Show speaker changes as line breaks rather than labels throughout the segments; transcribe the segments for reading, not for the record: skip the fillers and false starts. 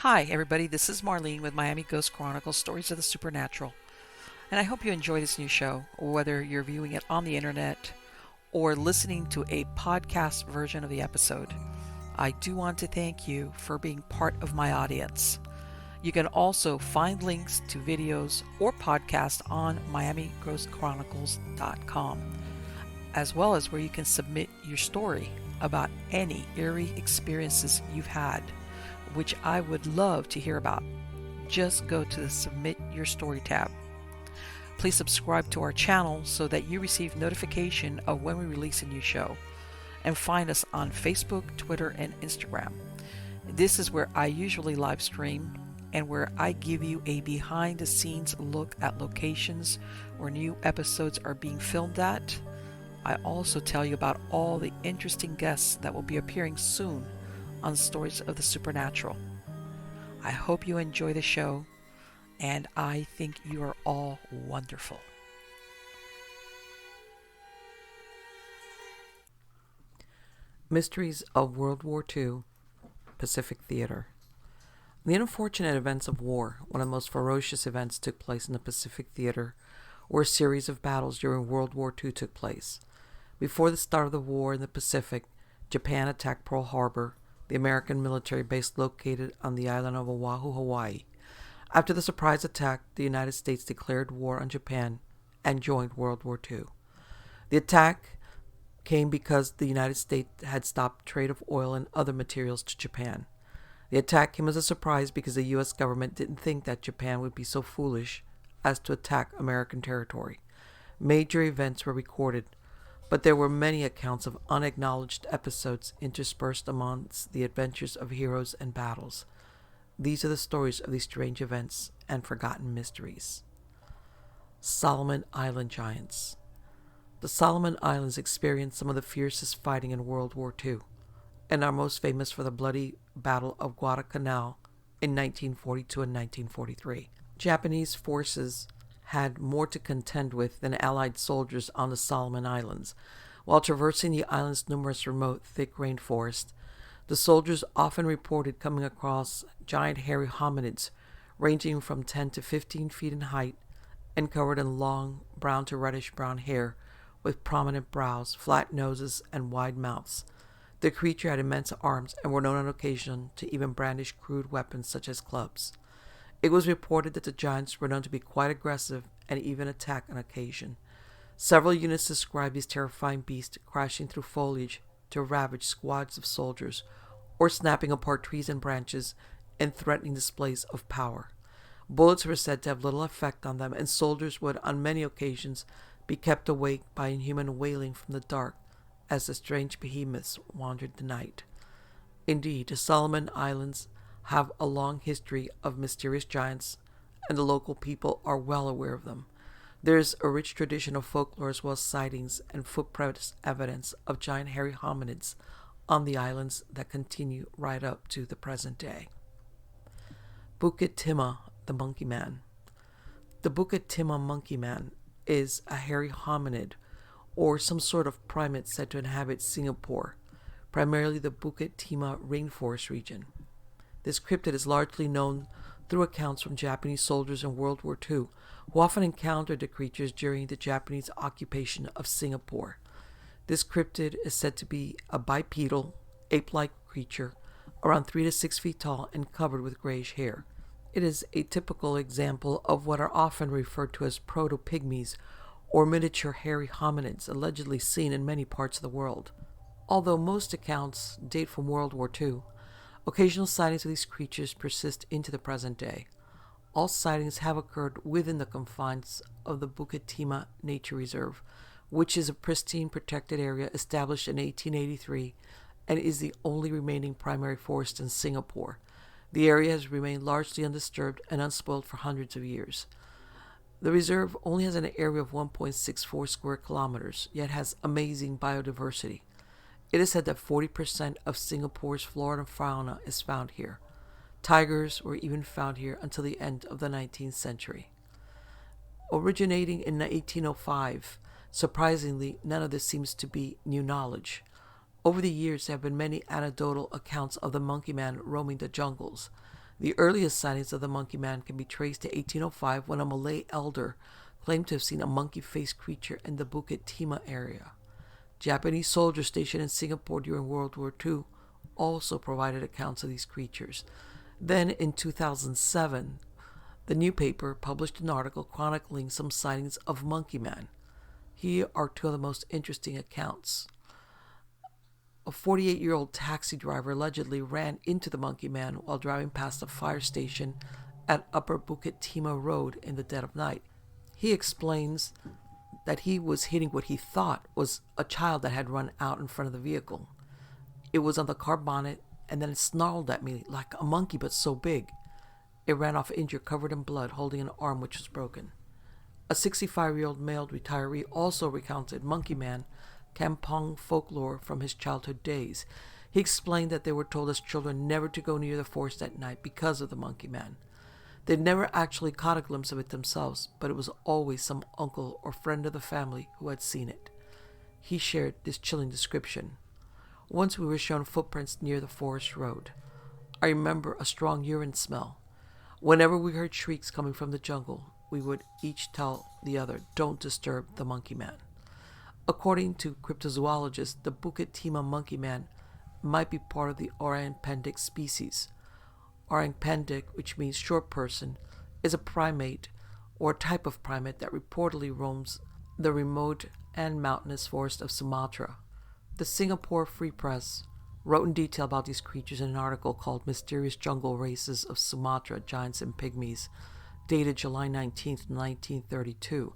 Hi, everybody. This is Marlene with Miami Ghost Chronicles Stories of the Supernatural. And I hope you enjoy this new show, whether you're viewing it on the internet or listening to a podcast version of the episode. I do want to thank you for being part of my audience. You can also find links to videos or podcasts on miamighostchronicles.com, as well as where you can submit your story about any eerie experiences you've had, which I would love to hear about. Just go to the Submit Your Story tab. Please subscribe to our channel so that you receive notification of when we release a new show. And find us on Facebook, Twitter, and Instagram. This is where I usually live stream and where I give you a behind the scenes look at locations where new episodes are being filmed at. I also tell you about all the interesting guests that will be appearing soon on Stories of the Supernatural. I hope you enjoy the show, and I think you are all wonderful. Mysteries of World War II, Pacific Theater. The unfortunate events of war, one of the most ferocious events took place in the Pacific Theater, where a series of battles during World War II took place. Before the start of the war in the Pacific, Japan attacked Pearl Harbor, the American military base located on the island of Oahu, Hawaii. After the surprise attack, the United States declared war on Japan and joined World War II. The attack came because the United States had stopped trade of oil and other materials to Japan. The attack came as a surprise because the U.S. government didn't think that Japan would be so foolish as to attack American territory. Major events were recorded, but there were many accounts of unacknowledged episodes interspersed amongst the adventures of heroes and battles. These are the stories of these strange events and forgotten mysteries. Solomon Island Giants. The Solomon Islands experienced some of the fiercest fighting in World War II, and are most famous for the bloody Battle of Guadacanal in 1942 and 1943. Japanese forces had more to contend with than Allied soldiers on the Solomon Islands. While traversing the island's numerous remote, thick rainforests, the soldiers often reported coming across giant hairy hominids ranging from 10 to 15 feet in height and covered in long brown to reddish-brown hair with prominent brows, flat noses, and wide mouths. The creature had immense arms and were known on occasion to even brandish crude weapons such as clubs. It was reported that the giants were known to be quite aggressive and even attack on occasion. Several units described these terrifying beasts crashing through foliage to ravage squads of soldiers, or snapping apart trees and branches in threatening displays of power. Bullets were said to have little effect on them, and soldiers would on many occasions be kept awake by inhuman wailing from the dark as the strange behemoths wandered the night. Indeed, the Solomon Islands have a long history of mysterious giants, and the local people are well aware of them. There is a rich tradition of folklore as well as sightings and footprints evidence of giant hairy hominids on the islands that continue right up to the present day. Bukit Timah, the Monkey Man. The Bukit Timah Monkey Man is a hairy hominid or some sort of primate said to inhabit Singapore, primarily the Bukit Timah rainforest region. This cryptid is largely known through accounts from Japanese soldiers in World War II, who often encountered the creatures during the Japanese occupation of Singapore. This cryptid is said to be a bipedal, ape-like creature, around 3 to 6 feet tall and covered with grayish hair. It is a typical example of what are often referred to as proto-pygmies, or miniature hairy hominids allegedly seen in many parts of the world. Although most accounts date from World War II, occasional sightings of these creatures persist into the present day. All sightings have occurred within the confines of the Bukit Timah Nature Reserve, which is a pristine protected area established in 1883 and is the only remaining primary forest in Singapore. The area has remained largely undisturbed and unspoiled for hundreds of years. The reserve only has an area of 1.64 square kilometers, yet has amazing biodiversity. It is said that 40% of Singapore's flora and fauna is found here. Tigers were even found here until the end of the 19th century. Originating in 1805, surprisingly, none of this seems to be new knowledge. Over the years, there have been many anecdotal accounts of the monkey man roaming the jungles. The earliest sightings of the monkey man can be traced to 1805 when a Malay elder claimed to have seen a monkey-faced creature in the Bukit Timah area. Japanese soldiers stationed in Singapore during World War II also provided accounts of these creatures. Then, in 2007, the new paper published an article chronicling some sightings of Monkey Man. Here are two of the most interesting accounts. A 48-year-old taxi driver allegedly ran into the Monkey Man while driving past a fire station at Upper Bukit Timah Road in the dead of night. He explains that he was hitting what he thought was a child that had run out in front of the vehicle. It was on the car bonnet, and then it snarled at me like a monkey but so big. It ran off injured, covered in blood, holding an arm which was broken. A 65-year-old male retiree also recounted Monkey Man Kampong folklore from his childhood days. He explained that they were told as children never to go near the forest at night because of the Monkey Man. They'd never actually caught a glimpse of it themselves, but it was always some uncle or friend of the family who had seen it. He shared this chilling description. Once we were shown footprints near the forest road. I remember a strong urine smell. Whenever we heard shrieks coming from the jungle, we would each tell the other, "Don't disturb the Monkey Man." According to cryptozoologists, the Bukit Timah Monkey Man might be part of the orang-pendek species. Orang-pendek, which means short person, is a primate or a type of primate that reportedly roams the remote and mountainous forest of Sumatra. The Singapore Free Press wrote in detail about these creatures in an article called Mysterious Jungle Races of Sumatra, Giants and Pygmies, dated July 19, 1932.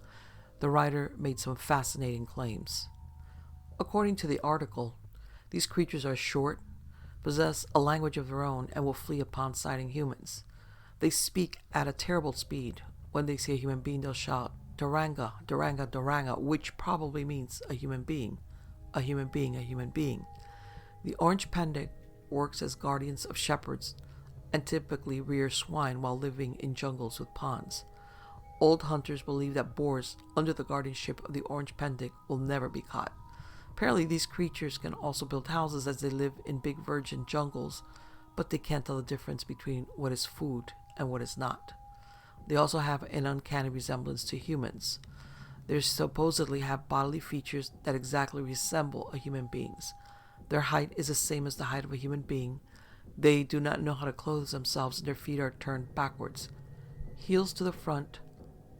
The writer made some fascinating claims. According to the article, these creatures are short, possess a language of their own, and will flee upon sighting humans. They speak at a terrible speed. When they see a human being, they'll shout, "Daranga, Daranga, Daranga," which probably means a human being, a human being, a human being. The orange pendek works as guardians of shepherds and typically rear swine while living in jungles with ponds. Old hunters believe that boars under the guardianship of the orange pendek will never be caught. Apparently, these creatures can also build houses as they live in big virgin jungles, but they can't tell the difference between what is food and what is not. They also have an uncanny resemblance to humans. They supposedly have bodily features that exactly resemble a human being's. Their height is the same as the height of a human being. They do not know how to clothe themselves, and their feet are turned backwards, heels to the front,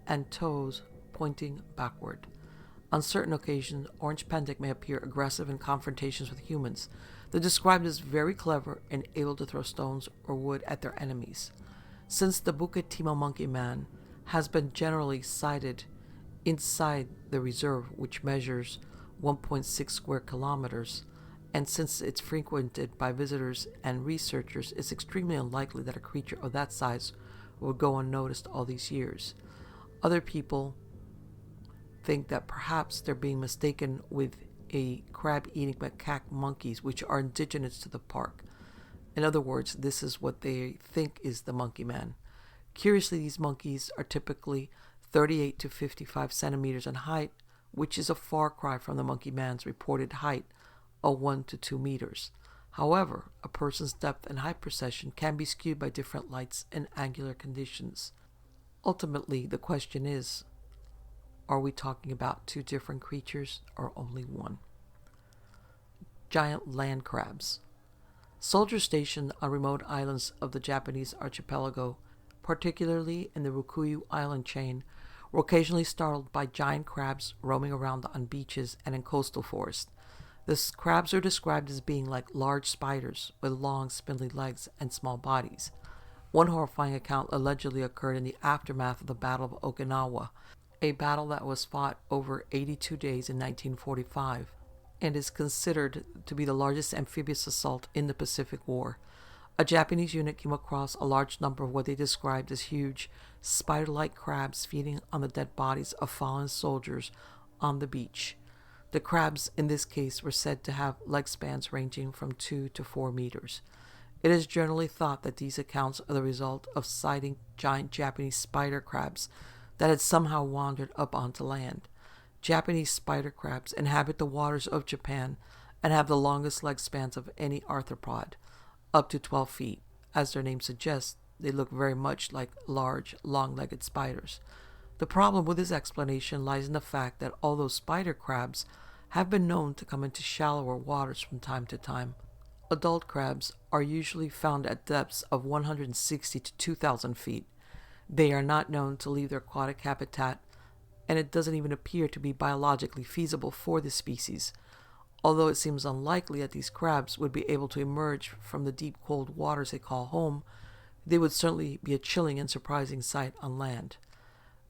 and toes pointing backward. On certain occasions, orange pendek may appear aggressive in confrontations with humans. They're described as very clever and able to throw stones or wood at their enemies. Since the Bukit Timah Monkey Man has been generally sighted inside the reserve, which measures 1.6 square kilometers, and since it's frequented by visitors and researchers, it's extremely unlikely that a creature of that size would go unnoticed all these years. Other people think that perhaps they're being mistaken with a crab-eating macaque monkeys, which are indigenous to the park. In other words, this is what they think is the Monkey Man. Curiously, these monkeys are typically 38 to 55 centimeters in height, which is a far cry from the Monkey Man's reported height of 1 to 2 meters. However, a person's depth and height perception can be skewed by different lights and angular conditions. Ultimately, the question is, are we talking about two different creatures or only one? Giant land crabs. Soldiers stationed on remote islands of the Japanese archipelago, particularly in the Ryukyu island chain, were occasionally startled by giant crabs roaming around on beaches and in coastal forests. The crabs are described as being like large spiders with long, spindly legs and small bodies. One horrifying account allegedly occurred in the aftermath of the Battle of Okinawa, a battle that was fought over 82 days in 1945 and is considered to be the largest amphibious assault in the Pacific War. A Japanese unit came across a large number of what they described as huge, spider-like crabs feeding on the dead bodies of fallen soldiers on the beach. The crabs in this case were said to have leg spans ranging from 2 to 4 meters. It is generally thought that these accounts are the result of sighting giant Japanese spider crabs that had somehow wandered up onto land. Japanese spider crabs inhabit the waters of Japan and have the longest leg spans of any arthropod, up to 12 feet. As their name suggests, they look very much like large, long-legged spiders. The problem with this explanation lies in the fact that although spider crabs have been known to come into shallower waters from time to time, adult crabs are usually found at depths of 160 to 2,000 feet. They are not known to leave their aquatic habitat, and it doesn't even appear to be biologically feasible for this species. Although it seems unlikely that these crabs would be able to emerge from the deep cold waters they call home, they would certainly be a chilling and surprising sight on land.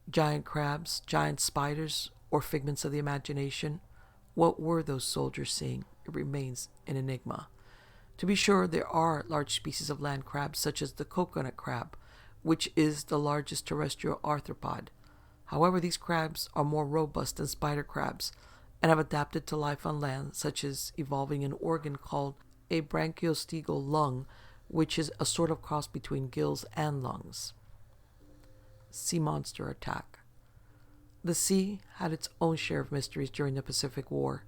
Giant crabs, giant spiders, or figments of the imagination? What were those soldiers seeing? It remains an enigma. To be sure, there are large species of land crabs such as the coconut crab, which is the largest terrestrial arthropod. However, these crabs are more robust than spider crabs and have adapted to life on land, such as evolving an organ called a branchiostegal lung, which is a sort of cross between gills and lungs. Sea monster attack. The sea had its own share of mysteries during the Pacific War.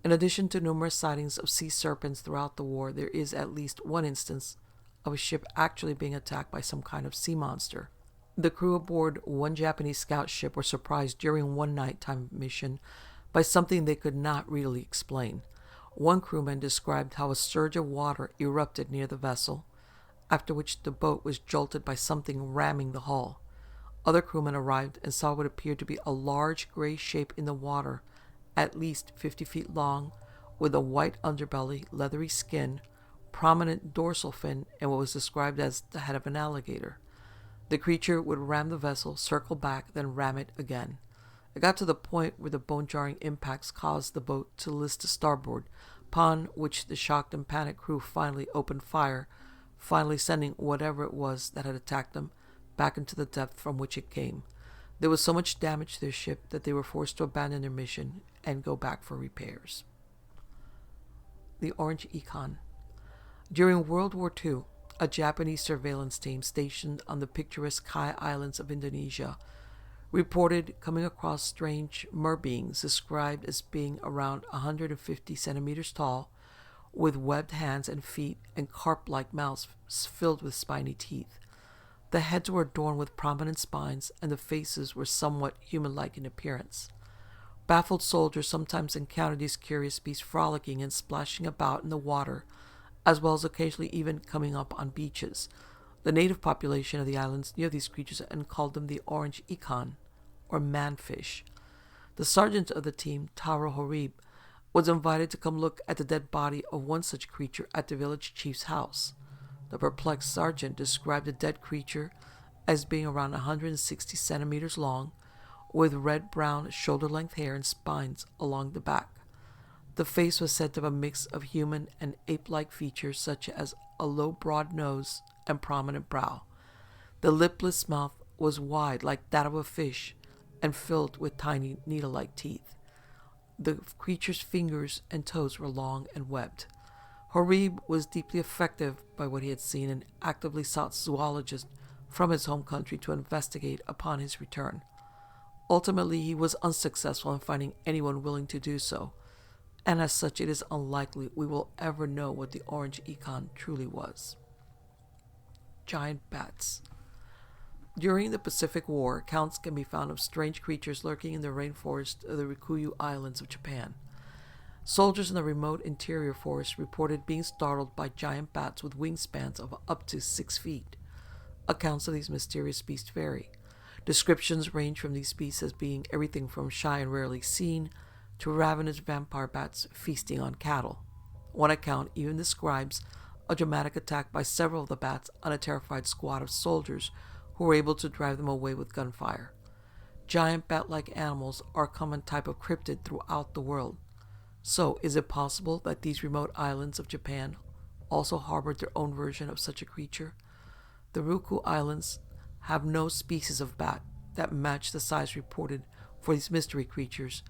In addition to numerous sightings of sea serpents throughout the war, there is at least one instance of a ship actually being attacked by some kind of sea monster. The crew aboard one Japanese scout ship were surprised during one nighttime mission by something they could not really explain. One crewman described how a surge of water erupted near the vessel, after which the boat was jolted by something ramming the hull. Other crewmen arrived and saw what appeared to be a large gray shape in the water, at least 50 feet long, with a white underbelly, leathery skin, prominent dorsal fin, and what was described as the head of an alligator. The creature would ram the vessel, circle back, then ram it again. It got to the point where the bone-jarring impacts caused the boat to list to starboard, upon which the shocked and panicked crew finally opened fire, finally sending whatever it was that had attacked them back into the depth from which it came. There was so much damage to their ship that they were forced to abandon their mission and go back for repairs. The Orange Icon. During World War II, a Japanese surveillance team stationed on the picturesque Kai Islands of Indonesia reported coming across strange mer-beings described as being around 150 centimeters tall, with webbed hands and feet and carp-like mouths filled with spiny teeth. The heads were adorned with prominent spines, and the faces were somewhat human-like in appearance. Baffled soldiers sometimes encountered these curious beasts frolicking and splashing about in the water, as well as occasionally even coming up on beaches. The native population of the islands knew these creatures and called them the Orange Icon, or manfish. The sergeant of the team, Taro Horib, was invited to come look at the dead body of one such creature at the village chief's house. The perplexed sergeant described the dead creature as being around 160 centimeters long, with red-brown shoulder-length hair and spines along the back. The face was said to have a mix of human and ape-like features such as a low, broad nose and prominent brow. The lipless mouth was wide like that of a fish and filled with tiny needle-like teeth. The creature's fingers and toes were long and webbed. Horib was deeply affected by what he had seen and actively sought zoologists from his home country to investigate upon his return. Ultimately, he was unsuccessful in finding anyone willing to do so, and as such it is unlikely we will ever know what the Orange Icon truly was. Giant bats. During the Pacific War, accounts can be found of strange creatures lurking in the rainforest of the Ryukyu Islands of Japan. Soldiers in the remote interior forest reported being startled by giant bats with wingspans of up to 6 feet. Accounts of these mysterious beasts vary. Descriptions range from these beasts as being everything from shy and rarely seen to ravenous vampire bats feasting on cattle. One account even describes a dramatic attack by several of the bats on a terrified squad of soldiers who were able to drive them away with gunfire. Giant bat-like animals are a common type of cryptid throughout the world. So, is it possible that these remote islands of Japan also harbored their own version of such a creature? The Ryukyu Islands have no species of bat that match the size reported for these mystery creatures,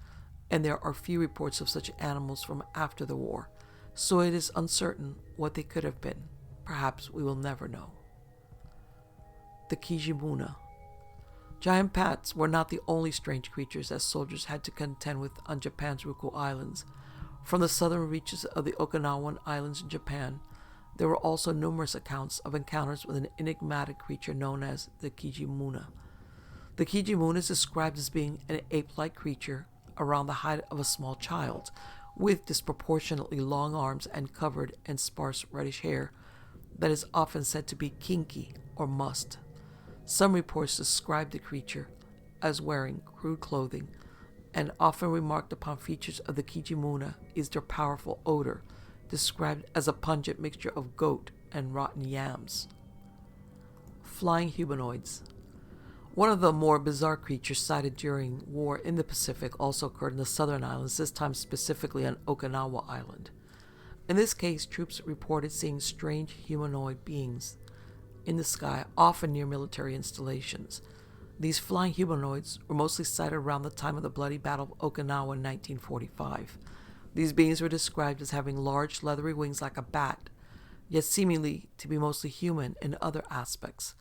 and there are few reports of such animals from after the war, so it is uncertain what they could have been. Perhaps we will never know. The Kijimuna. Giant bats were not the only strange creatures that soldiers had to contend with on Japan's Ryukyu Islands. From the southern reaches of the Okinawan Islands in Japan, There were also numerous accounts of encounters with an enigmatic creature known as the Kijimuna. The Kijimuna is described as being an ape-like creature around the height of a small child, with disproportionately long arms and covered in sparse reddish hair that is often said to be kinky or mussed. Some reports describe the creature as wearing crude clothing, and often remarked upon features of the Kijimuna is their powerful odor, described as a pungent mixture of goat and rotten yams. Flying humanoids. One of the more bizarre creatures sighted during war in the Pacific also occurred in the southern islands, this time specifically on Okinawa Island. In this case, troops reported seeing strange humanoid beings in the sky, often near military installations. These flying humanoids were mostly sighted around the time of the bloody Battle of Okinawa in 1945. These beings were described as having large leathery wings like a bat, yet seemingly to be mostly human in other aspects.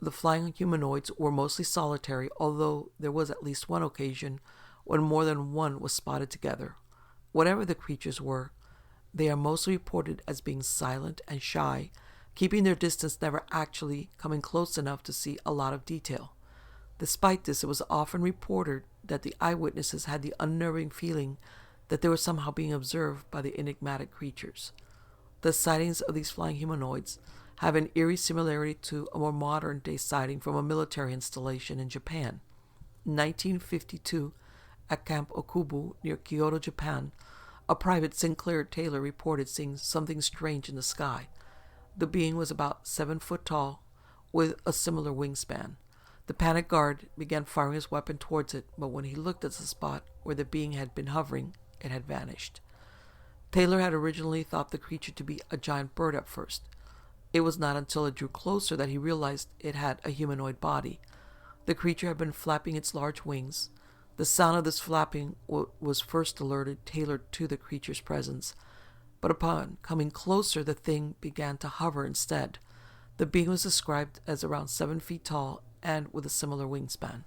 The flying humanoids were mostly solitary, although there was at least one occasion when more than one was spotted together. Whatever the creatures were, they are mostly reported as being silent and shy, keeping their distance, never actually coming close enough to see a lot of detail. Despite this, it was often reported that the eyewitnesses had the unnerving feeling that they were somehow being observed by the enigmatic creatures. The sightings of these flying humanoids have an eerie similarity to a more modern-day sighting from a military installation in Japan. In 1952, at Camp Okubu near Kyoto, Japan, a private Sinclair Taylor reported seeing something strange in the sky. The being was about 7 foot tall, with a similar wingspan. The panicked guard began firing his weapon towards it, but when he looked at the spot where the being had been hovering, it had vanished. Taylor had originally thought the creature to be a giant bird at first. It was not until it drew closer that he realized it had a humanoid body. The creature had been flapping its large wings. The sound of this flapping was first alerted Taylor to the creature's presence, but upon coming closer, the thing began to hover instead. The being was described as around 7 feet tall and with a similar wingspan.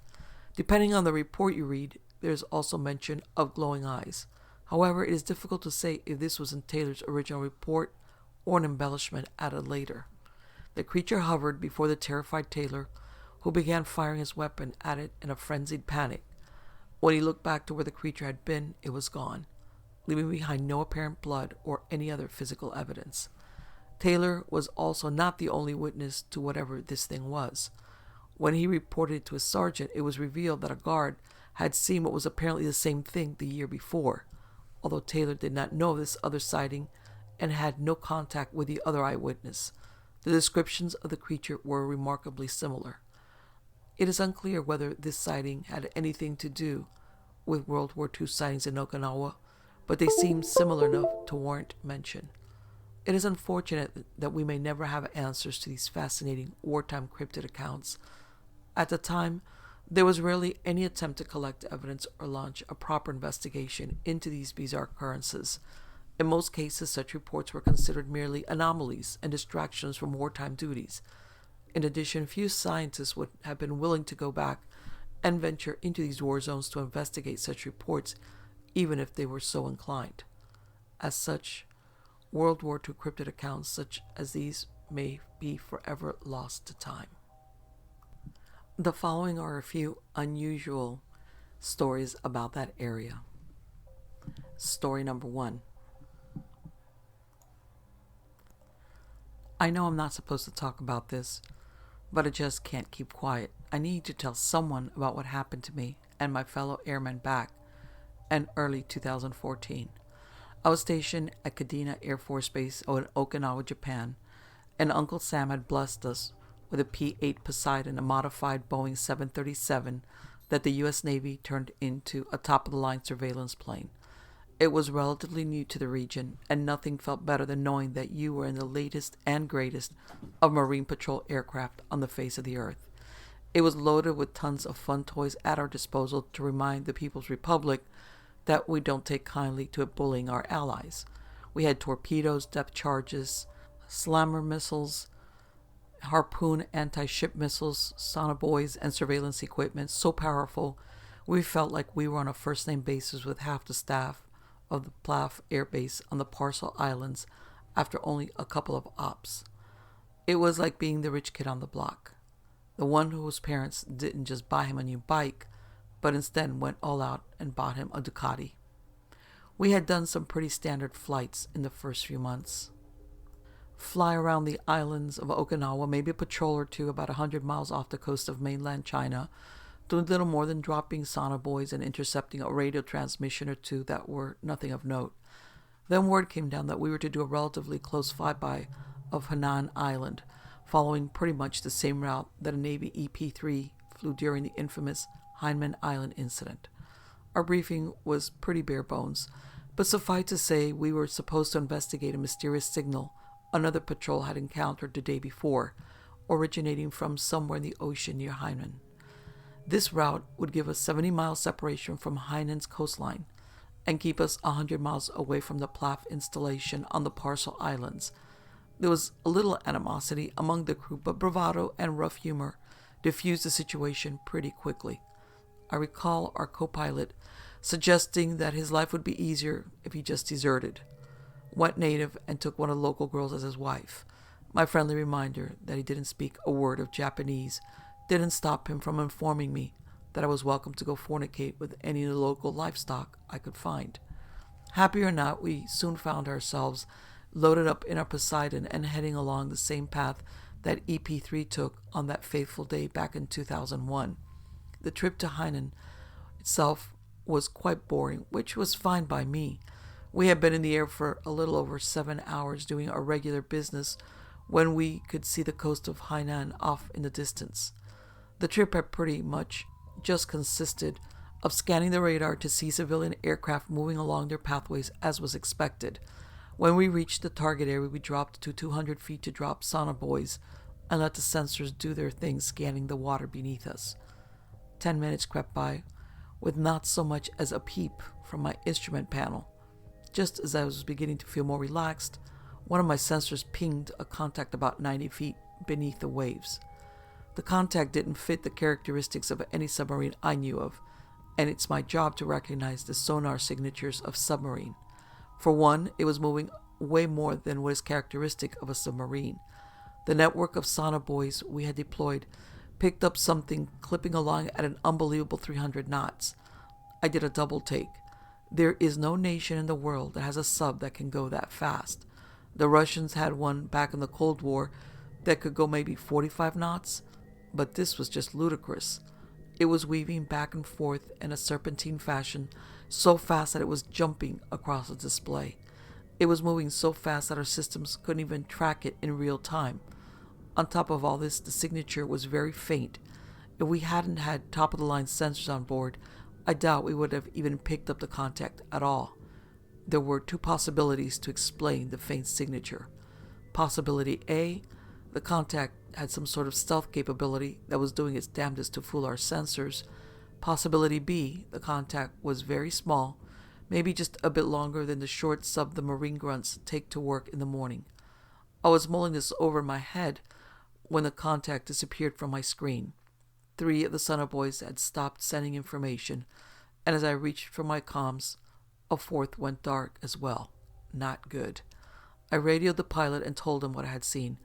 Depending on the report you read, there is also mention of glowing eyes. However, it is difficult to say if this was in Taylor's original report or an embellishment added later. The creature hovered before the terrified Taylor, who began firing his weapon at it in a frenzied panic. When he looked back to where the creature had been, it was gone, leaving behind no apparent blood or any other physical evidence. Taylor was also not the only witness to whatever this thing was. When he reported it to his sergeant, it was revealed that a guard had seen what was apparently the same thing the year before, although Taylor did not know of this other sighting and had no contact with the other eyewitness. The descriptions of the creature were remarkably similar. It is unclear whether this sighting had anything to do with World War II sightings in Okinawa, but they seem similar enough to warrant mention. It is unfortunate that we may never have answers to these fascinating wartime cryptid accounts. At the time, there was rarely any attempt to collect evidence or launch a proper investigation into these bizarre occurrences. In most cases, such reports were considered merely anomalies and distractions from wartime duties. In addition, few scientists would have been willing to go back and venture into these war zones to investigate such reports, even if they were so inclined. As such, World War II cryptid accounts such as these may be forever lost to time. The following are a few unusual stories about that area. Story number 1. I know I'm not supposed to talk about this, but I just can't keep quiet. I need to tell someone about what happened to me and my fellow airmen back in early 2014. I was stationed at Kadena Air Force Base in Okinawa, Japan, and Uncle Sam had blessed us with a P-8 Poseidon, a modified Boeing 737 that the U.S. Navy turned into a top-of-the-line surveillance plane. It was relatively new to the region, and nothing felt better than knowing that you were in the latest and greatest of Marine Patrol aircraft on the face of the earth. It was loaded with tons of fun toys at our disposal to remind the People's Republic that we don't take kindly to bullying our allies. We had torpedoes, depth charges, slammer missiles, harpoon anti-ship missiles, sonobuoys, and surveillance equipment so powerful we felt like we were on a first-name basis with half the staff of the Plaff Air Base on the Parcel Islands after only a couple of ops. It was like being the rich kid on the block, the one whose parents didn't just buy him a new bike, but instead went all out and bought him a Ducati. We had done some pretty standard flights in the first few months. Fly around the islands of Okinawa, maybe a patrol or two about 100 miles off the coast of mainland China, doing little more than dropping sonobuoys and intercepting a radio transmission or two that were nothing of note. Then word came down that we were to do a relatively close flyby of Hainan Island, following pretty much the same route that a Navy EP-3 flew during the infamous Hainan Island incident. Our briefing was pretty bare bones, but suffice to say we were supposed to investigate a mysterious signal another patrol had encountered the day before, originating from somewhere in the ocean near Hainan. This route would give us 70-mile separation from Hainan's coastline and keep us 100 miles away from the PLAF installation on the Parcel Islands. There was a little animosity among the crew, but bravado and rough humor diffused the situation pretty quickly. I recall our co-pilot suggesting that his life would be easier if he just deserted, went native, and took one of the local girls as his wife. My friendly reminder that he didn't speak a word of Japanese didn't stop him from informing me that I was welcome to go fornicate with any of the local livestock I could find. Happy or not, we soon found ourselves loaded up in our Poseidon and heading along the same path that EP-3 took on that fateful day back in 2001. The trip to Hainan itself was quite boring, which was fine by me. We had been in the air for a little over 7 hours doing our regular business when we could see the coast of Hainan off in the distance. The trip had pretty much just consisted of scanning the radar to see civilian aircraft moving along their pathways as was expected. When we reached the target area, we dropped to 200 feet to drop sonobuoys and let the sensors do their thing scanning the water beneath us. 10 minutes crept by with not so much as a peep from my instrument panel. Just as I was beginning to feel more relaxed, one of my sensors pinged a contact about 90 feet beneath the waves. The contact didn't fit the characteristics of any submarine I knew of, and it's my job to recognize the sonar signatures of submarine. For one, it was moving way more than what is characteristic of a submarine. The network of sonobuoys we had deployed picked up something clipping along at an unbelievable 300 knots. I did a double take. There is no nation in the world that has a sub that can go that fast. The Russians had one back in the Cold War that could go maybe 45 knots, but this was just ludicrous. It was weaving back and forth in a serpentine fashion, so fast that it was jumping across the display. It was moving so fast that our systems couldn't even track it in real time. On top of all this, the signature was very faint. If we hadn't had top-of-the-line sensors on board, I doubt we would have even picked up the contact at all. There were two possibilities to explain the faint signature. Possibility A, the contact had some sort of stealth capability that was doing its damnedest to fool our sensors. Possibility B, the contact was very small, maybe just a bit longer than the short sub the Marine grunts take to work in the morning. I was mulling this over in my head when the contact disappeared from my screen. 3 of the sonobuoys had stopped sending information, and as I reached for my comms, a 4th went dark as well. Not good. I radioed the pilot and told him what I had seen,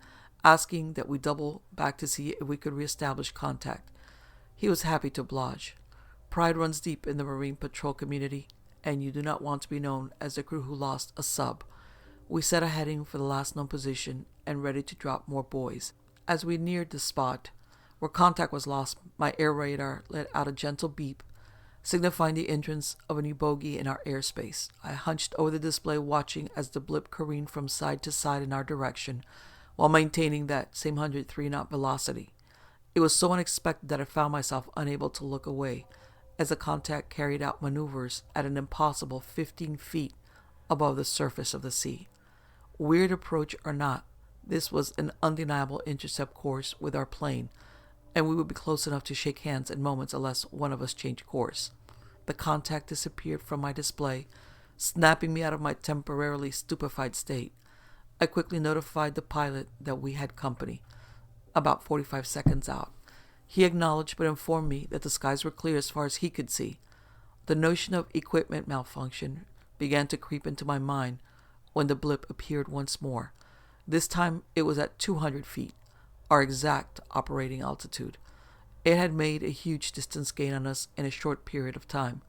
asking that we double back to see if we could reestablish contact. He was happy to oblige. Pride runs deep in the Marine Patrol community, and you do not want to be known as the crew who lost a sub. We set a heading for the last known position and ready to drop more buoys. As we neared the spot where contact was lost, my air radar let out a gentle beep, signifying the entrance of a new bogey in our airspace. I hunched over the display, watching as the blip careened from side to side in our direction, while maintaining that same 103-knot velocity. It was so unexpected that I found myself unable to look away, as the contact carried out maneuvers at an impossible 15 feet above the surface of the sea. Weird approach or not, this was an undeniable intercept course with our plane, and we would be close enough to shake hands in moments unless one of us changed course. The contact disappeared from my display, snapping me out of my temporarily stupefied state. I quickly notified the pilot that we had company, about 45 seconds out. He acknowledged but informed me that the skies were clear as far as he could see. The notion of equipment malfunction began to creep into my mind when the blip appeared once more. This time it was at 200 feet, our exact operating altitude. It had made a huge distance gain on us in a short period of time.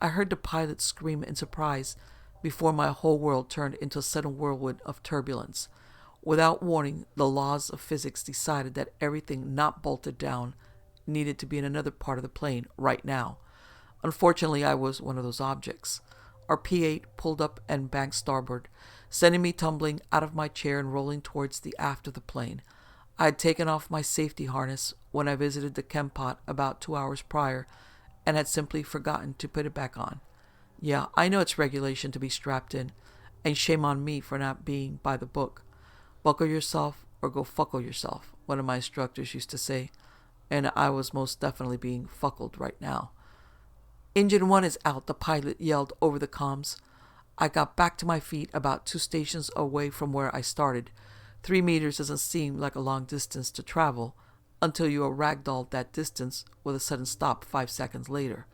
I heard the pilot scream in surprise before my whole world turned into a sudden whirlwind of turbulence. Without warning, the laws of physics decided that everything not bolted down needed to be in another part of the plane right now. Unfortunately, I was one of those objects. Our P-8 pulled up and banked starboard, sending me tumbling out of my chair and rolling towards the aft of the plane. I had taken off my safety harness when I visited the chem pot about 2 hours prior and had simply forgotten to put it back on. Yeah, I know it's regulation to be strapped in, and shame on me for not being by the book. Buckle yourself or go fuckle yourself, one of my instructors used to say, and I was most definitely being fuckled right now. Engine 1 is out, the pilot yelled over the comms. I got back to my feet about 2 stations away from where I started. 3 meters doesn't seem like a long distance to travel until you are ragdolled that distance with a sudden stop 5 seconds later.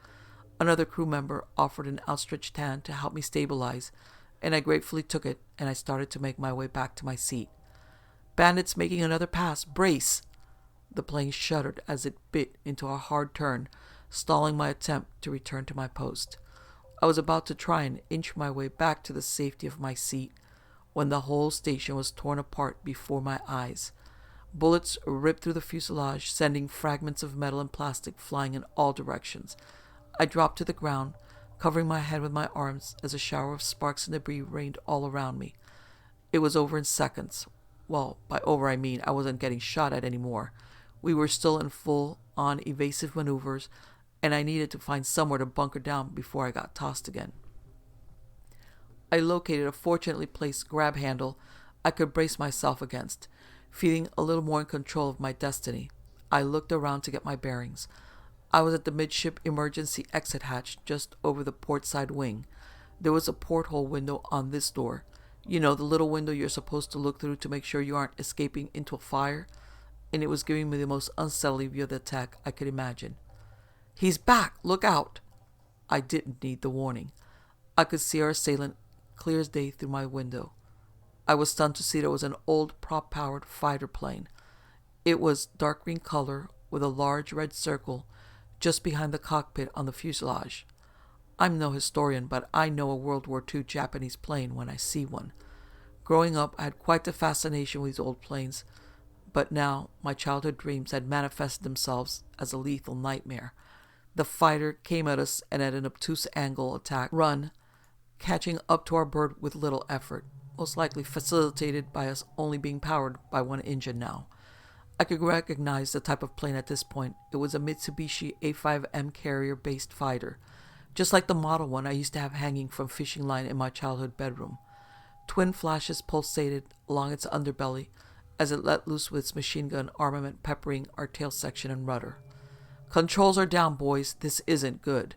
Another crew member offered an outstretched hand to help me stabilize, and I gratefully took it, and I started to make my way back to my seat. Bandits making another pass. Brace! The plane shuddered as it bit into a hard turn, stalling my attempt to return to my post. I was about to try and inch my way back to the safety of my seat when the whole station was torn apart before my eyes. Bullets ripped through the fuselage, sending fragments of metal and plastic flying in all directions. I dropped to the ground, covering my head with my arms as a shower of sparks and debris rained all around me. It was over in seconds. Well, by over I mean I wasn't getting shot at anymore. We were still in full-on evasive maneuvers, and I needed to find somewhere to bunker down before I got tossed again. I located a fortunately placed grab handle I could brace myself against, feeling a little more in control of my destiny. I looked around to get my bearings. I was at the midship emergency exit hatch just over the port side wing. There was a porthole window on this door. You know, the little window you're supposed to look through to make sure you aren't escaping into a fire? And it was giving me the most unsettling view of the attack I could imagine. "He's back! Look out!" I didn't need the warning. I could see our assailant clear as day through my window. I was stunned to see that it was an old prop-powered fighter plane. It was dark green color with a large red circle just behind the cockpit on the fuselage. I'm no historian, but I know a World War II Japanese plane when I see one. Growing up, I had quite the fascination with these old planes, but now my childhood dreams had manifested themselves as a lethal nightmare. The fighter came at us and at an obtuse angle attack run, catching up to our bird with little effort, most likely facilitated by us only being powered by one engine now. I could recognize the type of plane at this point. It was a Mitsubishi A5M carrier-based fighter, just like the model one I used to have hanging from fishing line in my childhood bedroom. Twin flashes pulsated along its underbelly as it let loose with its machine gun armament peppering our tail section and rudder. "Controls are down, boys. This isn't good."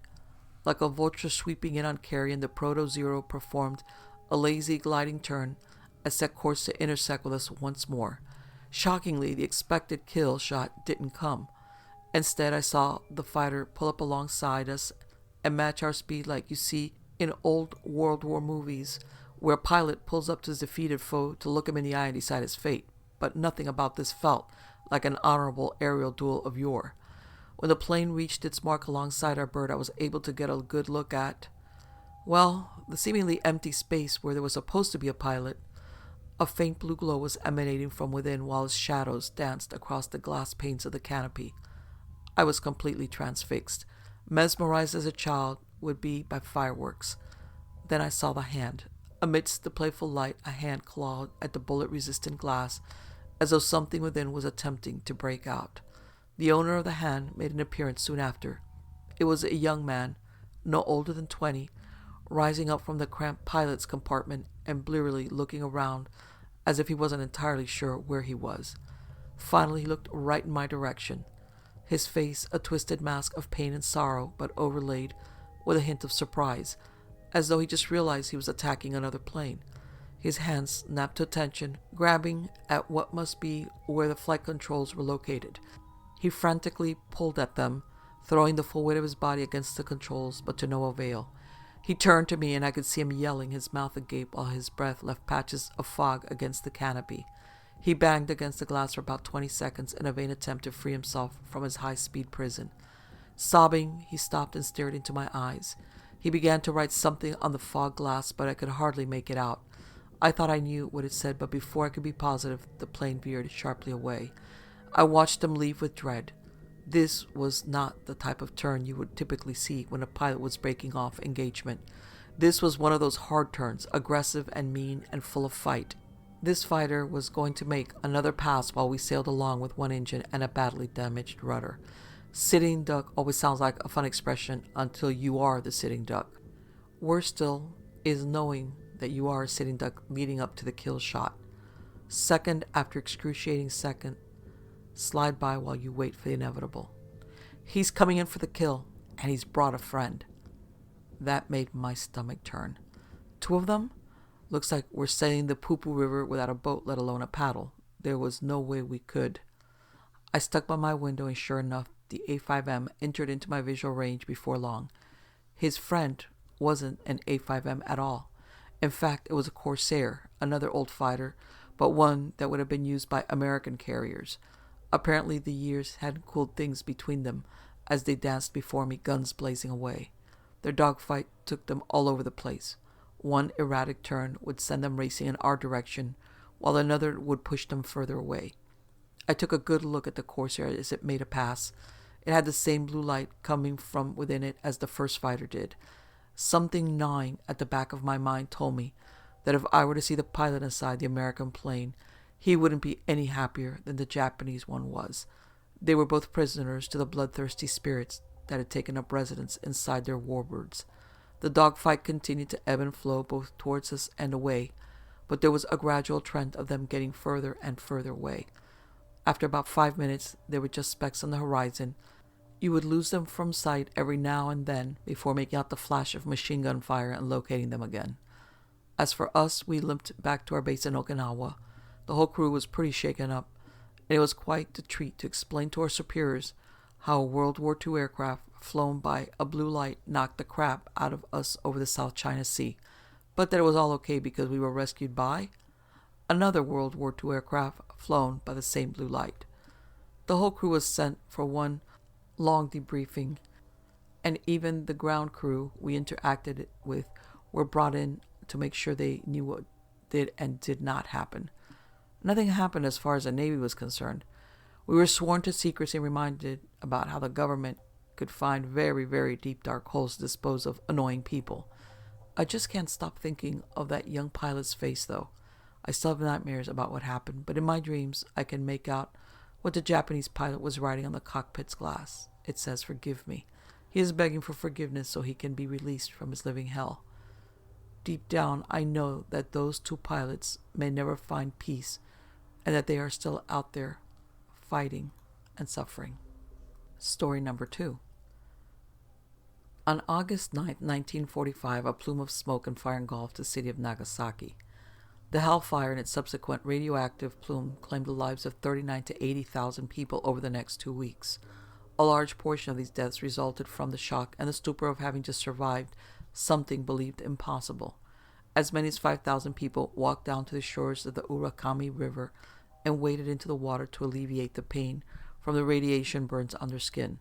Like a vulture sweeping in on carrion, the Proto-Zero performed a lazy gliding turn and set course to intersect with us once more. Shockingly, the expected kill shot didn't come. Instead, I saw the fighter pull up alongside us and match our speed like you see in old World War movies, where a pilot pulls up to his defeated foe to look him in the eye and decide his fate. But nothing about this felt like an honorable aerial duel of yore. When the plane reached its mark alongside our bird, I was able to get a good look at, well, the seemingly empty space where there was supposed to be a pilot. A faint blue glow was emanating from within while its shadows danced across the glass panes of the canopy. I was completely transfixed, mesmerized as a child would be by fireworks. Then I saw the hand. Amidst the playful light, a hand clawed at the bullet-resistant glass as though something within was attempting to break out. The owner of the hand made an appearance soon after. It was a young man, no older than 20, rising up from the cramped pilot's compartment and blearily looking around as if he wasn't entirely sure where he was. Finally, he looked right in my direction, his face a twisted mask of pain and sorrow, but overlaid with a hint of surprise, as though he just realized he was attacking another plane. His hands snapped to attention, grabbing at what must be where the flight controls were located. He frantically pulled at them, throwing the full weight of his body against the controls, but to no avail. He turned to me, and I could see him yelling, his mouth agape, while his breath left patches of fog against the canopy. He banged against the glass for about 20 seconds in a vain attempt to free himself from his high-speed prison. Sobbing, he stopped and stared into my eyes. He began to write something on the fog glass, but I could hardly make it out. I thought I knew what it said, but before I could be positive, the plane veered sharply away. I watched him leave with dread. This was not the type of turn you would typically see when a pilot was breaking off engagement. This was one of those hard turns, aggressive and mean and full of fight. This fighter was going to make another pass while we sailed along with one engine and a badly damaged rudder. Sitting duck always sounds like a fun expression until you are the sitting duck. Worse still is knowing that you are a sitting duck leading up to the kill shot. Second after excruciating second, slide by while you wait for the inevitable. He's coming in for the kill, and he's brought a friend. That made my stomach turn. 2 of them? Looks like we're sailing the Poo-Poo River without a boat, let alone a paddle. There was no way we could. I stuck by my window, and sure enough, the A5M entered into my visual range before long. His friend wasn't an A5M at all. In fact, it was a Corsair, another old fighter, but one that would have been used by American carriers. Apparently the years hadn't cooled things between them as they danced before me, guns blazing away. Their dogfight took them all over the place. One erratic turn would send them racing in our direction, while another would push them further away. I took a good look at the Corsair as it made a pass. It had the same blue light coming from within it as the first fighter did. Something gnawing at the back of my mind told me that if I were to see the pilot inside the American plane, he wouldn't be any happier than the Japanese one was. They were both prisoners to the bloodthirsty spirits that had taken up residence inside their warbirds. The dogfight continued to ebb and flow both towards us and away, but there was a gradual trend of them getting further and further away. After about 5 minutes, they were just specks on the horizon. You would lose them from sight every now and then before making out the flash of machine gun fire and locating them again. As for us, we limped back to our base in Okinawa. The whole crew was pretty shaken up, and it was quite the treat to explain to our superiors how a World War II aircraft flown by a blue light knocked the crap out of us over the South China Sea, but that it was all okay because we were rescued by another World War II aircraft flown by the same blue light. The whole crew was sent for one long debriefing, and even the ground crew we interacted with were brought in to make sure they knew what did and did not happen. Nothing happened as far as the Navy was concerned. We were sworn to secrecy and reminded about how the government could find very, very deep dark holes to dispose of annoying people. I just can't stop thinking of that young pilot's face, though. I still have nightmares about what happened, but in my dreams I can make out what the Japanese pilot was writing on the cockpit's glass. It says, "Forgive me." He is begging for forgiveness so he can be released from his living hell. Deep down, I know that those 2 pilots may never find peace, and that they are still out there fighting and suffering. Story number 2. On August 9, 1945, a plume of smoke and fire engulfed the city of Nagasaki. The hellfire and its subsequent radioactive plume claimed the lives of 39,000 to 80,000 people over the next 2 weeks. A large portion of these deaths resulted from the shock and the stupor of having just survived something believed impossible. As many as 5,000 people walked down to the shores of the Urakami River and waded into the water to alleviate the pain from the radiation burns on their skin.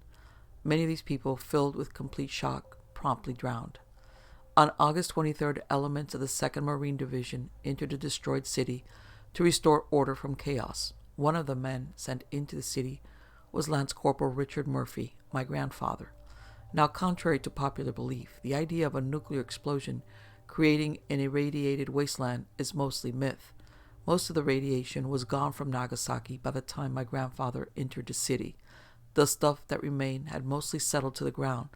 Many of these people, filled with complete shock, promptly drowned. On August 23rd, elements of the 2nd Marine Division entered the destroyed city to restore order from chaos. One of the men sent into the city was Lance Corporal Richard Murphy, my grandfather. Now, contrary to popular belief, the idea of a nuclear explosion creating an irradiated wasteland is mostly myth. Most of the radiation was gone from Nagasaki by the time my grandfather entered the city. The stuff that remained had mostly settled to the ground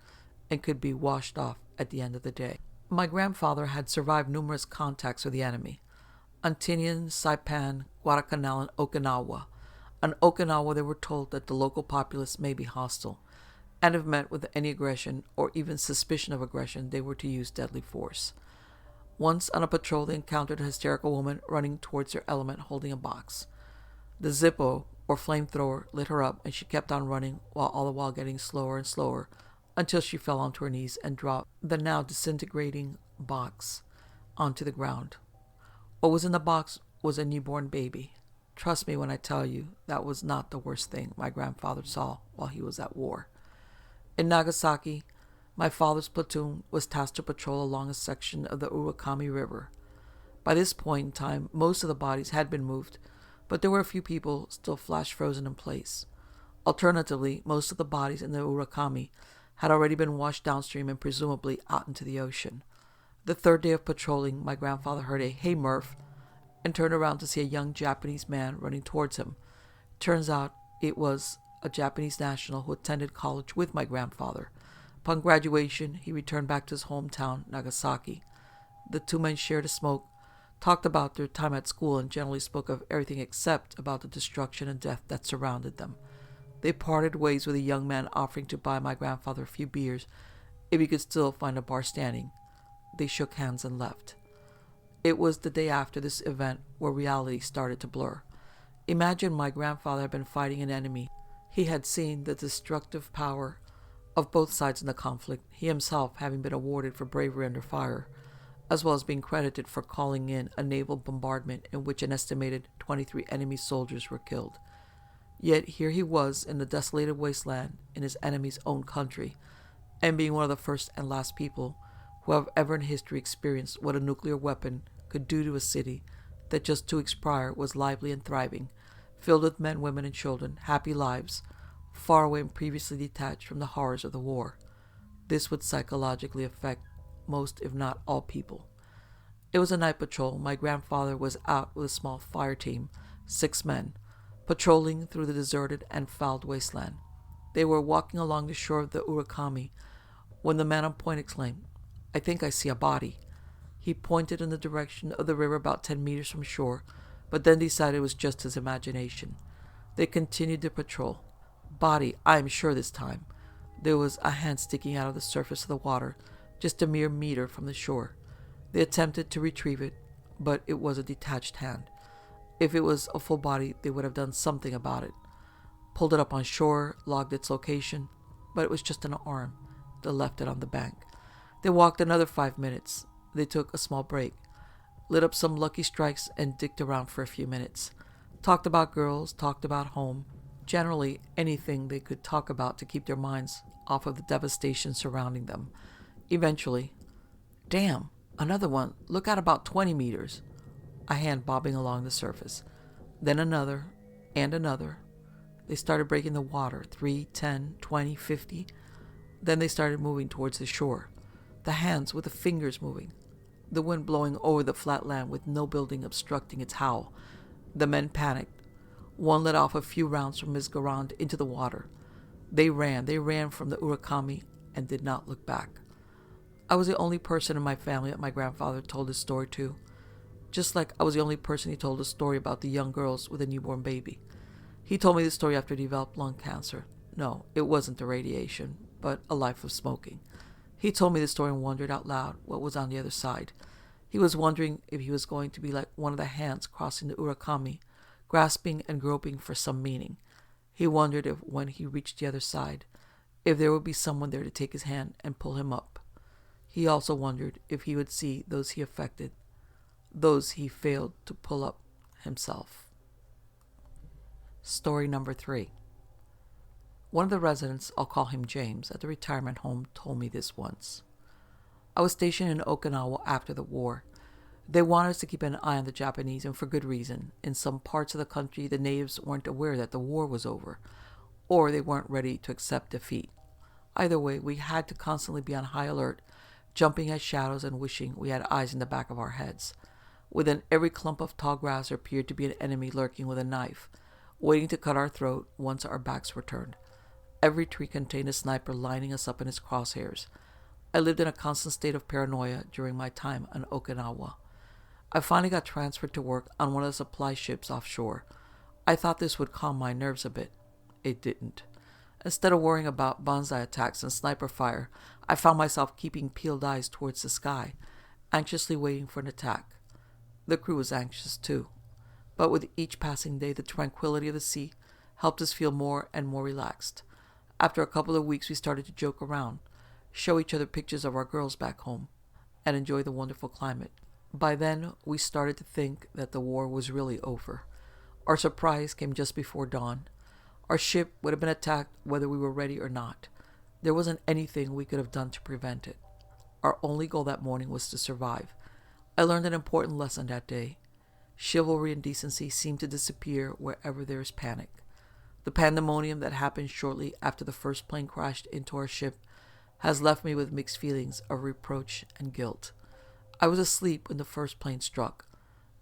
and could be washed off at the end of the day. My grandfather had survived numerous contacts with the enemy. On Tinian, Saipan, Guadacanal, and Okinawa. On Okinawa, they were told that the local populace may be hostile, and if met with any aggression or even suspicion of aggression, they were to use deadly force. Once on a patrol, they encountered a hysterical woman running towards their element holding a box. The Zippo, or flamethrower, lit her up, and she kept on running, all the while getting slower and slower until she fell onto her knees and dropped the now disintegrating box onto the ground. What was in the box was a newborn baby. Trust me when I tell you that was not the worst thing my grandfather saw while he was at war. In Nagasaki, my father's platoon was tasked to patrol along a section of the Urakami River. By this point in time, most of the bodies had been moved, but there were a few people still flash frozen in place. Alternatively, most of the bodies in the Urakami had already been washed downstream and presumably out into the ocean. The third day of patrolling, my grandfather heard a "Hey Murph," and turned around to see a young Japanese man running towards him. Turns out it was a Japanese national who attended college with my grandfather. Upon graduation, he returned back to his hometown, Nagasaki. The two men shared a smoke, talked about their time at school, and generally spoke of everything except about the destruction and death that surrounded them. They parted ways with a young man offering to buy my grandfather a few beers if he could still find a bar standing. They shook hands and left. It was the day after this event where reality started to blur. Imagine my grandfather had been fighting an enemy. He had seen the destructive power of both sides in the conflict, he himself having been awarded for bravery under fire, as well as being credited for calling in a naval bombardment in which an estimated 23 enemy soldiers were killed. Yet here he was in the desolated wasteland in his enemy's own country, and being one of the first and last people who have ever in history experienced what a nuclear weapon could do to a city that just 2 weeks prior was lively and thriving, filled with men, women, and children, happy lives, far away and previously detached from the horrors of the war. This would psychologically affect most, if not all, people. It was a night patrol. My grandfather was out with a small fire team, 6 men, patrolling through the deserted and fouled wasteland. They were walking along the shore of the Urakami when the man on point exclaimed, "I think I see a body." He pointed in the direction of the river about 10 meters from shore, but then decided it was just his imagination. They continued their patrol. Body, I am sure this time. There was a hand sticking out of the surface of the water, just a mere meter from the shore. They attempted to retrieve it, but it was a detached hand. If it was a full body, they would have done something about it. Pulled it up on shore, logged its location, but it was just an arm. They left it on the bank. They walked another 5 minutes. They took a small break, lit up some Lucky Strikes, and dicked around for a few minutes. Talked about girls, talked about home, generally anything they could talk about to keep their minds off of the devastation surrounding them. Eventually, "Damn, another one, look at about 20 meters. A hand bobbing along the surface. Then another, and another. They started breaking the water, 3, 10, 20, 50. Then they started moving towards the shore. The hands with the fingers moving. The wind blowing over the flat land with no building obstructing its howl. The men panicked. One let off a few rounds from his Garand into the water. They ran from the Urakami and did not look back. I was the only person in my family that my grandfather told his story to, just like I was the only person he told a story about the young girls with a newborn baby. He told me the story after he developed lung cancer. No, it wasn't the radiation, but a life of smoking. He told me the story and wondered out loud what was on the other side. He was wondering if he was going to be like one of the hands crossing the Urakami, grasping and groping for some meaning. He wondered if, when he reached the other side, if there would be someone there to take his hand and pull him up. He also wondered if he would see those he affected, those he failed to pull up himself. Story number 3. One of the residents, I'll call him James, at the retirement home told me this once. I was stationed in Okinawa after the war. They wanted us to keep an eye on the Japanese, and for good reason. In some parts of the country, the natives weren't aware that the war was over, or they weren't ready to accept defeat. Either way, we had to constantly be on high alert, jumping at shadows and wishing we had eyes in the back of our heads. Within every clump of tall grass there appeared to be an enemy lurking with a knife, waiting to cut our throat once our backs were turned. Every tree contained a sniper lining us up in his crosshairs. I lived in a constant state of paranoia during my time on Okinawa. I finally got transferred to work on one of the supply ships offshore. I thought this would calm my nerves a bit. It didn't. Instead of worrying about banzai attacks and sniper fire, I found myself keeping peeled eyes towards the sky, anxiously waiting for an attack. The crew was anxious too, but with each passing day the tranquility of the sea helped us feel more and more relaxed. After a couple of weeks, we started to joke around, show each other pictures of our girls back home, and enjoy the wonderful climate. By then, we started to think that the war was really over. Our surprise came just before dawn. Our ship would have been attacked whether we were ready or not. There wasn't anything we could have done to prevent it. Our only goal that morning was to survive. I learned an important lesson that day. Chivalry and decency seem to disappear wherever there is panic. The pandemonium that happened shortly after the first plane crashed into our ship has left me with mixed feelings of reproach and guilt. I was asleep when the first plane struck.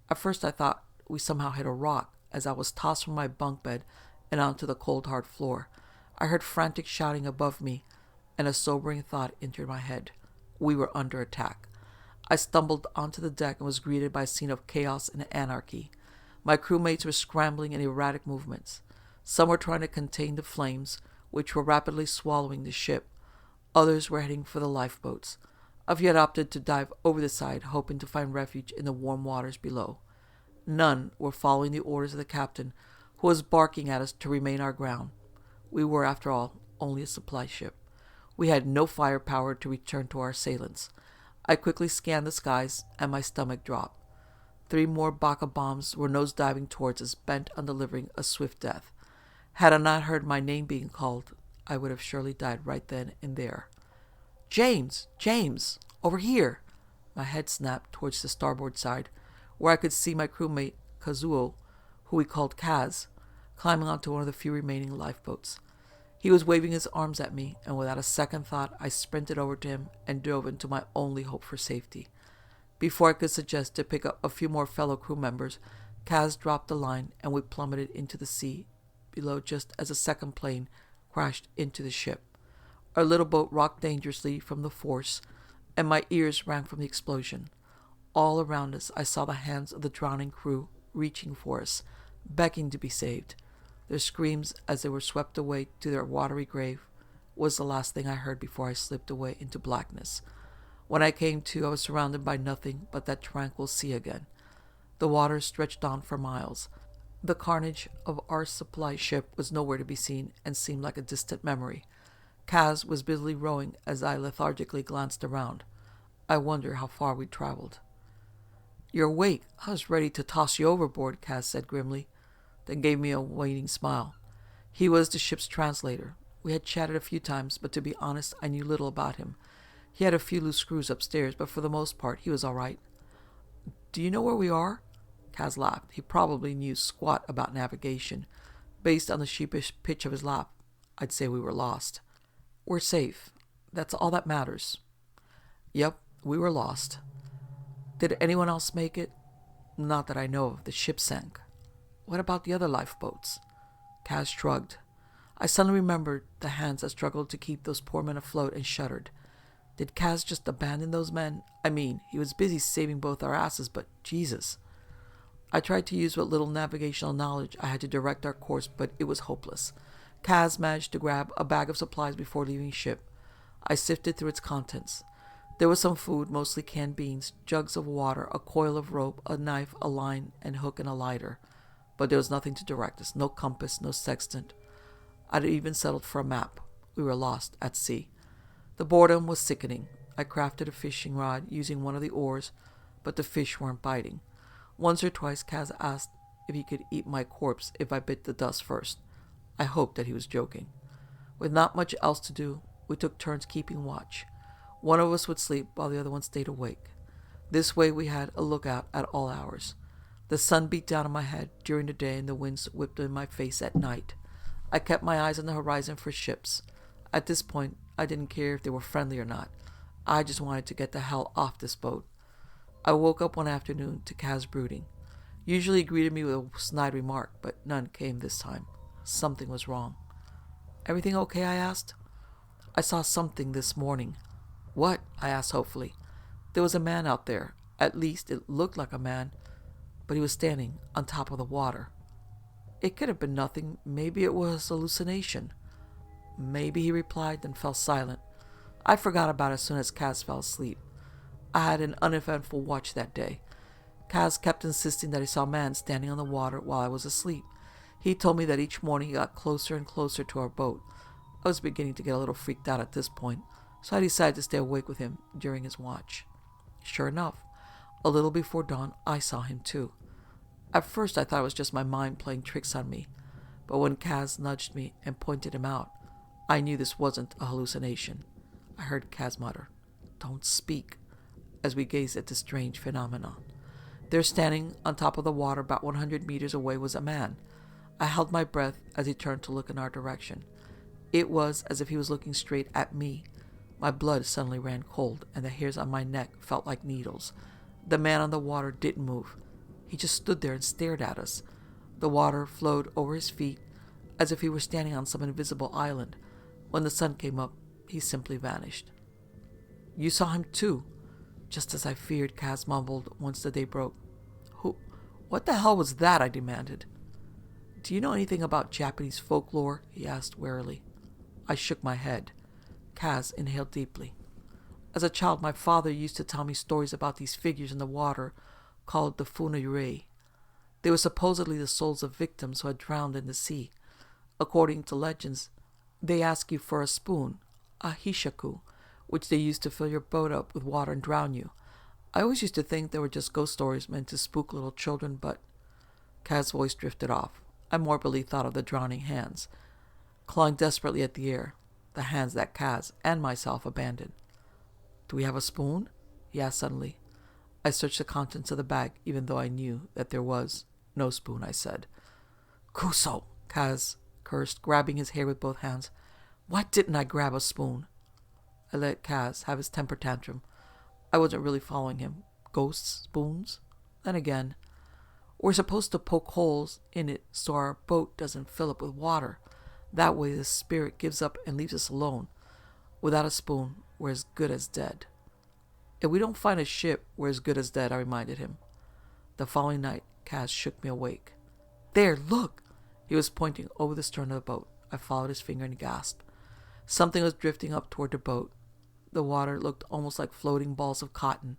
At first I thought we somehow hit a rock as I was tossed from my bunk bed and onto the cold hard floor. I heard frantic shouting above me, and a sobering thought entered my head. We were under attack. I stumbled onto the deck and was greeted by a scene of chaos and anarchy. My crewmates were scrambling in erratic movements. Some were trying to contain the flames, which were rapidly swallowing the ship. Others were heading for the lifeboats. A few had opted to dive over the side, hoping to find refuge in the warm waters below. None were following the orders of the captain, who was barking at us to remain our ground. We were, after all, only a supply ship. We had no firepower to return to our assailants. I quickly scanned the skies, and my stomach dropped. 3 more Baka bombs were nose-diving towards us, bent on delivering a swift death. Had I not heard my name being called, I would have surely died right then and there. James! James! Over here! My head snapped towards the starboard side, where I could see my crewmate, Kazuo, who we called Kaz, climbing onto one of the few remaining lifeboats. He was waving his arms at me, and without a second thought, I sprinted over to him and dove into my only hope for safety. Before I could suggest to pick up a few more fellow crew members, Kaz dropped the line, and we plummeted into the sea below just as a second plane crashed into the ship. Our little boat rocked dangerously from the force, and my ears rang from the explosion. All around us, I saw the hands of the drowning crew reaching for us, begging to be saved. Their screams as they were swept away to their watery grave was the last thing I heard before I slipped away into blackness. When I came to, I was surrounded by nothing but that tranquil sea again. The water stretched on for miles. The carnage of our supply ship was nowhere to be seen and seemed like a distant memory. Kaz was busily rowing as I lethargically glanced around. I wonder how far we'd traveled. "You're awake. I was ready to toss you overboard," Kaz said grimly, then gave me a waning smile. He was the ship's translator. We had chatted a few times, but to be honest, I knew little about him. He had a few loose screws upstairs, but for the most part, he was all right. "Do you know where we are?" Kaz laughed. He probably knew squat about navigation. Based on the sheepish pitch of his laugh, I'd say we were lost. "We're safe. That's all that matters." Yep, we were lost. Did anyone else make it? Not that I know of. The ship sank. What about the other lifeboats? Kaz shrugged. I suddenly remembered the hands that struggled to keep those poor men afloat and shuddered. Did Kaz just abandon those men? I mean, he was busy saving both our asses, but Jesus. I tried to use what little navigational knowledge I had to direct our course, but it was hopeless. Kaz managed to grab a bag of supplies before leaving ship. I sifted through its contents. There was some food, mostly canned beans, jugs of water, a coil of rope, a knife, a line, and hook, and a lighter. But there was nothing to direct us, no compass, no sextant. I'd even settled for a map. We were lost at sea. The boredom was sickening. I crafted a fishing rod using one of the oars, but the fish weren't biting. Once or twice Kaz asked if he could eat my corpse if I bit the dust first. I hoped that he was joking. With not much else to do, we took turns keeping watch. One of us would sleep while the other one stayed awake. This way we had a lookout at all hours. The sun beat down on my head during the day and the winds whipped in my face at night. I kept my eyes on the horizon for ships. At this point, I didn't care if they were friendly or not. I just wanted to get the hell off this boat. I woke up one afternoon to Kaz brooding. Usually he greeted me with a snide remark, but none came this time. Something was wrong. "Everything okay?" I asked. "I saw something this morning." "What?" I asked hopefully. "There was a man out there. At least it looked like a man, but he was standing on top of the water." "It could have been nothing. Maybe it was hallucination." "Maybe," he replied, then fell silent. I forgot about it as soon as Kaz fell asleep. I had an uneventful watch that day. Kaz kept insisting that he saw a man standing on the water while I was asleep. He told me that each morning he got closer and closer to our boat. I was beginning to get a little freaked out at this point, so I decided to stay awake with him during his watch. Sure enough, a little before dawn, I saw him too. At first, I thought it was just my mind playing tricks on me, but when Kaz nudged me and pointed him out, I knew this wasn't a hallucination. I heard Kaz mutter, "Don't speak," as we gazed at this strange phenomenon. There, standing on top of the water about 100 meters away, was a man. I held my breath as he turned to look in our direction. It was as if he was looking straight at me. My blood suddenly ran cold, and the hairs on my neck felt like needles. The man on the water didn't move. He just stood there and stared at us. The water flowed over his feet, as if he were standing on some invisible island. When the sun came up, he simply vanished. "You saw him too?" Just as I feared, Kaz mumbled once the day broke. What the hell was that?" I demanded. "Do you know anything about Japanese folklore?" he asked warily. I shook my head. Kaz inhaled deeply. "As a child, my father used to tell me stories about these figures in the water called the funayurei. They were supposedly the souls of victims who had drowned in the sea. According to legends, they ask you for a spoon, a hishaku, which they use to fill your boat up with water and drown you. I always used to think they were just ghost stories meant to spook little children, but..." Kaz's voice drifted off. I morbidly thought of the drowning hands, clawing desperately at the air, the hands that Kaz and myself abandoned. "Do we have a spoon?" he asked suddenly. I searched the contents of the bag, even though I knew that there was no spoon, I said. "Kuso!" Kaz cursed, grabbing his hair with both hands. "Why didn't I grab a spoon?" I let Kaz have his temper tantrum. I wasn't really following him. Ghost spoons? Then again, we're supposed to poke holes in it so our boat doesn't fill up with water. That way the spirit gives up and leaves us alone. Without a spoon, we're as good as dead. "If we don't find a ship, we're as good as dead," I reminded him. The following night, Kaz shook me awake. "There, look!" He was pointing over the stern of the boat. I followed his finger and gasped. Something was drifting up toward the boat. The water looked almost like floating balls of cotton.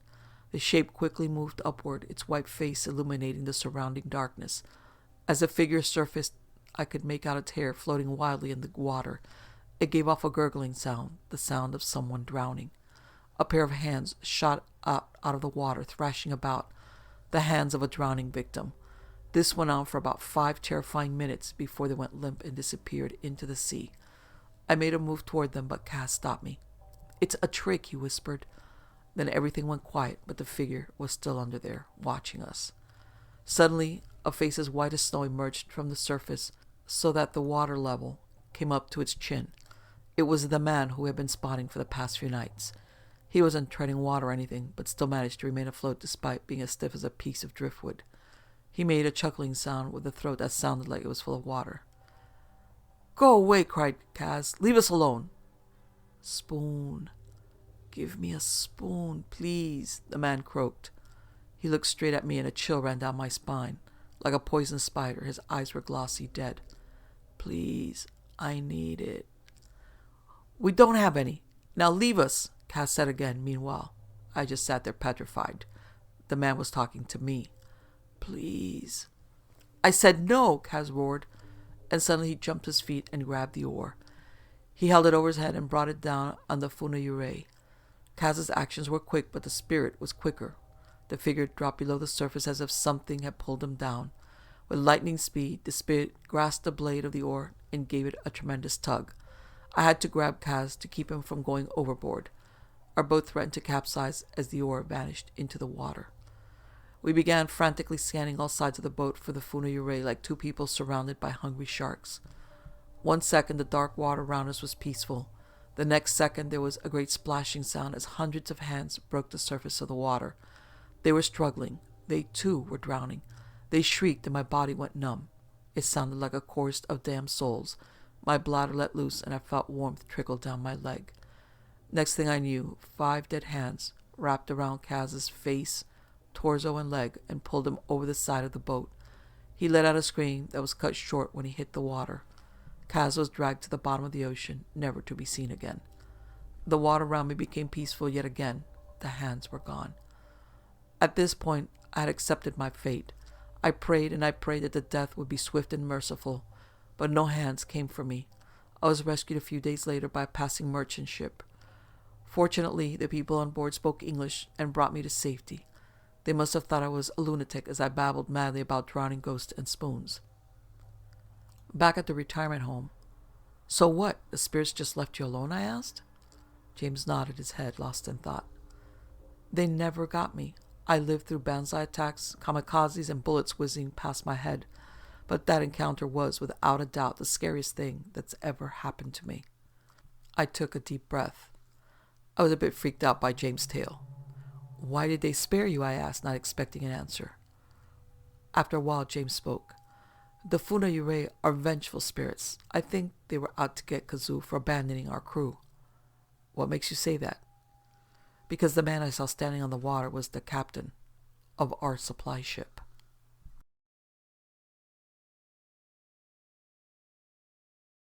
The shape quickly moved upward, its white face illuminating the surrounding darkness. As the figure surfaced, I could make out its hair floating wildly in the water. It gave off a gurgling sound, the sound of someone drowning. A pair of hands shot out of the water, thrashing about, the hands of a drowning victim. This went on for about 5 terrifying minutes before they went limp and disappeared into the sea. I made a move toward them, but Kaz stopped me. "It's a trick," he whispered. Then everything went quiet, but the figure was still under there, watching us. Suddenly, a face as white as snow emerged from the surface so that the water level came up to its chin. It was the man who we had been spotting for the past few nights. He wasn't treading water or anything, but still managed to remain afloat despite being as stiff as a piece of driftwood. He made a chuckling sound with a throat that sounded like it was full of water. "Go away," cried Kaz. "Leave us alone." "Spoon. Give me a spoon, please," the man croaked. He looked straight at me and a chill ran down my spine. Like a poisoned spider, his eyes were glossy, dead. "Please, I need it." "We don't have any. Now leave us," Kaz said again. Meanwhile, I just sat there petrified. The man was talking to me. "Please." "I said no," Kaz roared, and suddenly he jumped to his feet and grabbed the oar. He held it over his head and brought it down on the funayurei. Kaz's actions were quick, but the spirit was quicker. The figure dropped below the surface as if something had pulled him down. With lightning speed, the spirit grasped the blade of the oar and gave it a tremendous tug. I had to grab Kaz to keep him from going overboard. Our boat threatened to capsize as the oar vanished into the water. We began frantically scanning all sides of the boat for the funayurei like two people surrounded by hungry sharks. 1 second, the dark water around us was peaceful. The next second, there was a great splashing sound as hundreds of hands broke the surface of the water. They were struggling. They, too, were drowning. They shrieked and my body went numb. It sounded like a chorus of damned souls. My bladder let loose and I felt warmth trickle down my leg. Next thing I knew, 5 dead hands wrapped around Kaz's face, torso, and leg and pulled him over the side of the boat. He let out a scream that was cut short when he hit the water. Kaz was dragged to the bottom of the ocean, never to be seen again. The water around me became peaceful yet again. The hands were gone. At this point, I had accepted my fate. I prayed and I prayed that the death would be swift and merciful, but no hands came for me. I was rescued a few days later by a passing merchant ship. Fortunately, the people on board spoke English and brought me to safety. They must have thought I was a lunatic as I babbled madly about drowning ghosts and spoons. Back at the retirement home. So what? The spirits just left you alone? I asked. James nodded his head, lost in thought. They never got me. I lived through banzai attacks, kamikazes, and bullets whizzing past my head. But that encounter was, without a doubt, the scariest thing that's ever happened to me. I took a deep breath. I was a bit freaked out by James' tale. Why did they spare you? I asked, not expecting an answer. After a while, James spoke. The WWII are vengeful spirits. I think they were out to get Kazoo for abandoning our crew. What makes you say that? Because the man I saw standing on the water was the captain of our supply ship.